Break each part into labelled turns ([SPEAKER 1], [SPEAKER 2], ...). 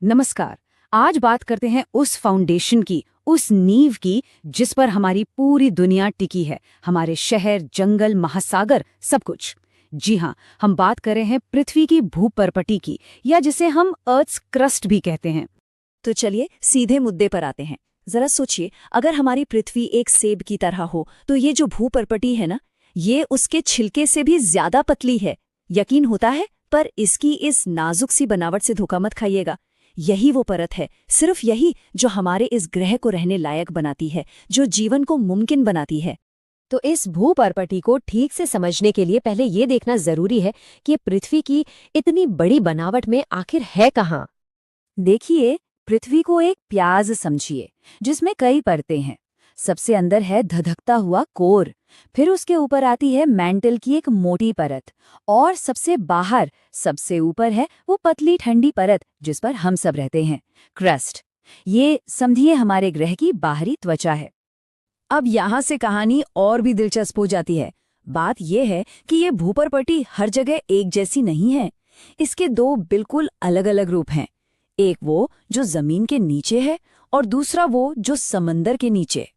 [SPEAKER 1] नमस्कार। आज बात करते हैं उस फाउंडेशन की, उस नींव की जिस पर हमारी पूरी दुनिया टिकी है। हमारे शहर, जंगल, महासागर, सब कुछ। जी हाँ, हम बात कर रहे हैं पृथ्वी की भूपर्पटी की, या जिसे हम अर्थ्स क्रस्ट भी कहते हैं।
[SPEAKER 2] तो चलिए सीधे मुद्दे पर आते हैं। जरा सोचिए, अगर हमारी पृथ्वी एक सेब की तरह हो तो ये जो भूपर्पटी है ना, ये उसके छिलके से भी ज्यादा पतली है। यकीन होता है? पर इसकी इस नाजुक सी बनावट से धोखा मत खाइएगा। यही वो परत है, सिर्फ यही, जो हमारे इस ग्रह को रहने लायक बनाती है, जो जीवन को मुमकिन बनाती है।
[SPEAKER 3] तो इस भूपर्पटी को ठीक से समझने के लिए पहले ये देखना जरूरी है कि पृथ्वी की इतनी बड़ी बनावट में आखिर है कहाँ।
[SPEAKER 1] देखिए, पृथ्वी को एक प्याज समझिए, जिसमें कई परतें हैं। सबसे अंदर है धधकता हुआ कोर, फिर उसके ऊपर आती है मैंटल की एक मोटी परत, और सबसे बाहर, सबसे ऊपर है वो पतली ठंडी परत जिस पर हम सब रहते हैं, क्रस्ट। ये समझिए हमारे ग्रह की बाहरी त्वचा है। अब यहाँ से कहानी और भी दिलचस्प हो जाती है। बात यह है कि ये भूपर्पटी हर जगह एक जैसी नहीं है। इसके दो बिल्कुल अलग अलग रूप हैं। एक वो जो जमीन के नीचे है, और दूसरा वो जो समंदर के नीचे।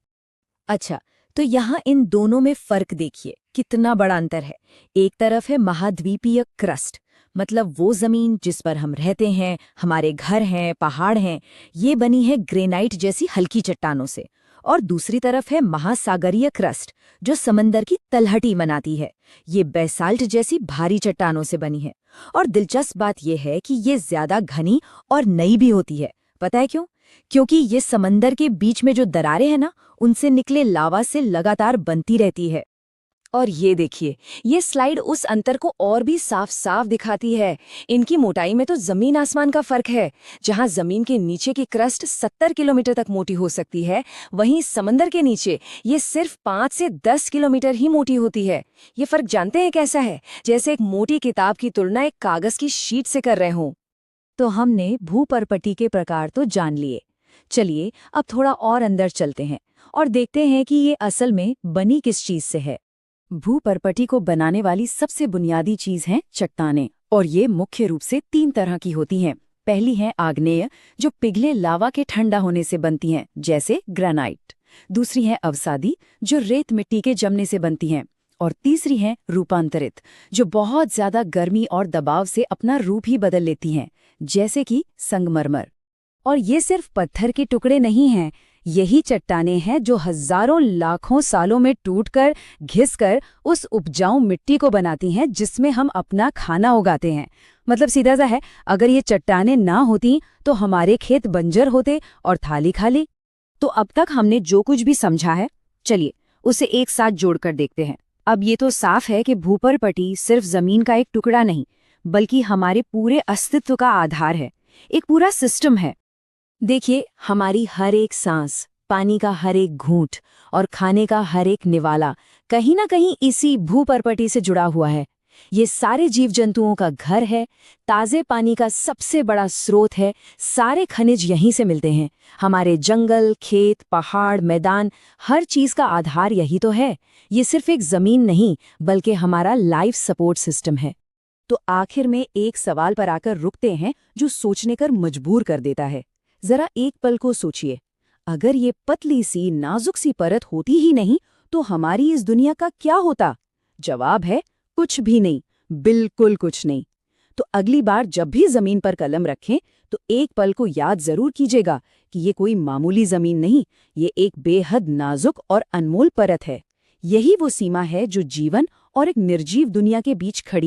[SPEAKER 1] अच्छा, तो यहाँ इन दोनों में फर्क देखिए, कितना बड़ा अंतर है। एक तरफ है महाद्वीपीय क्रस्ट, मतलब वो जमीन जिस पर हम रहते हैं, हमारे घर हैं, पहाड़ हैं, ये बनी है ग्रेनाइट जैसी हल्की चट्टानों से। और दूसरी तरफ है महासागरीय क्रस्ट, जो समंदर की तलहटी बनाती है। ये बेसाल्ट जैसी भारी चट्टानों से बनी है। और दिलचस्प बात यह है कि ये ज्यादा घनी और नई भी होती है। पता है क्यों? क्योंकि ये समंदर के बीच में जो दरारें हैं ना, उनसे निकले लावा से लगातार बनती रहती है। और ये देखिए, ये स्लाइड उस अंतर को और भी साफ साफ दिखाती है। इनकी मोटाई में तो जमीन आसमान का फर्क है। जहां जमीन के नीचे की क्रस्ट 70 किलोमीटर तक मोटी हो सकती है, वहीं समंदर के नीचे ये सिर्फ 5 से 10 किलोमीटर ही मोटी होती है। ये फर्क जानते हैं कैसा है? जैसे एक मोटी किताब की तुलना एक कागज की शीट से कर रहे हों। तो हमने भूपर्पटी के प्रकार तो जान लिए। चलिए अब थोड़ा और अंदर चलते हैं और देखते हैं कि ये असल में बनी किस चीज से है। भूपर्पटी को बनाने वाली सबसे बुनियादी चीज है चट्टानें, और ये मुख्य रूप से 3 तरह की होती हैं। पहली है आग्नेय, जो पिघले लावा के ठंडा होने से बनती हैं, जैसे ग्रेनाइट। दूसरी है अवसादी, जो रेत मिट्टी के जमने से बनती हैं। और तीसरी है रूपांतरित, जो बहुत ज्यादा गर्मी और दबाव से अपना रूप ही बदल लेती हैं, जैसे कि संगमरमर। और ये सिर्फ पत्थर के टुकड़े नहीं हैं, यही चट्टानें हैं जो हजारों लाखों सालों में टूटकर, घिसकर उस उपजाऊ मिट्टी को बनाती हैं जिसमें हम अपना खाना उगाते हैं। मतलब सीधा सा है, अगर ये चट्टानें ना होती तो हमारे खेत बंजर होते और थाली खाली। तो अब तक हमने जो कुछ भी समझा है, चलिए उसे एक साथ जोड़कर देखते हैं। अब ये तो साफ है कि भूपर्पटी सिर्फ जमीन का एक टुकड़ा नहीं, बल्कि हमारे पूरे अस्तित्व का आधार है, एक पूरा सिस्टम है। देखिए, हमारी हर एक सांस, पानी का हर एक घूंट और खाने का हर एक निवाला कहीं ना कहीं इसी भूपर्पटी से जुड़ा हुआ है। ये सारे जीव जंतुओं का घर है, ताजे पानी का सबसे बड़ा स्रोत है, सारे खनिज यहीं से मिलते हैं। हमारे जंगल, खेत, पहाड़, मैदान, हर चीज का आधार यही तो है। ये सिर्फ एक जमीन नहीं, बल्कि हमारा लाइफ सपोर्ट सिस्टम है। तो आखिर में एक सवाल पर आकर रुकते हैं जो सोचने कर मजबूर कर देता है। जरा एक पल को सोचिए, अगर ये पतली सी नाजुक सी परत होती ही नहीं तो हमारी इस दुनिया का क्या होता? जवाब है कुछ भी नहीं, बिल्कुल कुछ नहीं। तो अगली बार जब भी जमीन पर कलम रखें तो एक पल को याद जरूर कीजिएगा कि ये कोई मामूली जमीन नहीं, ये एक बेहद नाजुक और अनमोल परत है। यही वो सीमा है जो जीवन और एक निर्जीव दुनिया के बीच खड़ी